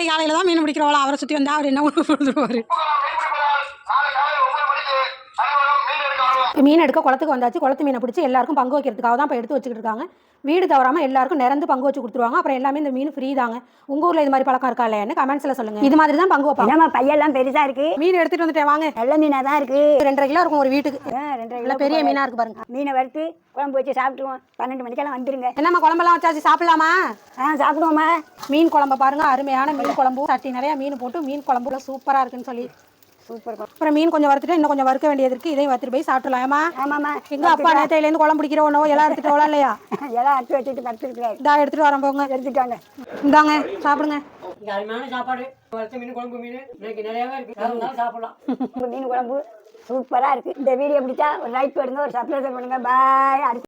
நாளைக்கு காலையில் தான் மீன் பிடிக்கிறவளா, அவரை சுற்றி வந்தால் அவர் என்ன ஒன்று கொடுத்துருவார். மீன் எடுக்க குளத்துக்கு வந்தாச்சு. குளத்து மீனை பிடிச்சி எல்லாருக்கும் பங்கு வைக்கிறதுக்காக தான் இப்போ எடுத்து வச்சுக்கிட்டு இருக்காங்க. வீடு தவறாமல் எல்லாருக்கும் நிறந்து பங்கு வச்சு கொடுத்துருவாங்க. அப்புறம் எல்லாமே இந்த மீன் ஃப்ரீ தாங்க. உங்கள் ஊரில் இது மாதிரி பழக்கம் இருக்கா இல்லையான்னு கமெண்ட்ஸில் சொல்லுங்கள். இது மாதிரி தான் பங்கு வைப்பாங்க. நம்ம பையெல்லாம் பெருசாக இருக்குது. மீன் எடுத்துகிட்டு வந்துட்டேன் வாங்க. நல்ல மீனாக தான் இருக்குது. 2.5 கிலோ இருக்கும் ஒரு வீட்டுக்கு. 2.5 கிலோ பெரிய மீனாக இருக்குது பாருங்க. மீனை வறுத்து குழம்பு வச்சு சாப்பிட்டுருவோம். 12 மணிக்கெல்லாம் வந்துருங்க. என்னம்மா குழம்பெல்லாம் வச்சாச்சு, சாப்பிடலாமா? சாப்பிடுவோம்மா. மீன் குழம்பு பாருங்க, அருமையான மீன் குழம்பு. சட்டி நிறையா மீன் போட்டு மீன் குழம்புல சூப்பராக இருக்குன்னு சொல்லி சூப்பர். அப்புறம் மீன் கொஞ்சம் வறுத்துட்டு இன்னும் கொஞ்சம் வறுக்க வேண்டியது இருக்குது. இதையும் வறுத்துட்டு போய் சாப்பிடலாமா? ஆமாம்மா. எங்கள் அப்பா நேத்தையிலேருந்து குழம்பு பிடிக்கிற ஒன்றோ எல்லாம் எடுத்துகிட்டு வரலாம் இல்லையா? எல்லாம் அறுத்து வச்சுட்டு படுத்துருக்குறாரு. இந்தா எடுத்துகிட்டு வரேன் போங்க. எடுத்துட்டாங்க. இந்தாங்க சாப்பிடுங்க. அருமையான சாப்பாடு. வறுத்த மீன் குழம்பு மீன் இன்னைக்கு நிறையாவே இருக்குது, சாப்பிடலாம். மீன் குழம்பு சூப்பராக இருக்குது. இந்த வீடியோ பிடிச்சா ஒரு லைக் பண்ணுங்க, ஒரு சப்ஸ்கிரைப் பண்ணுங்க. பாய்.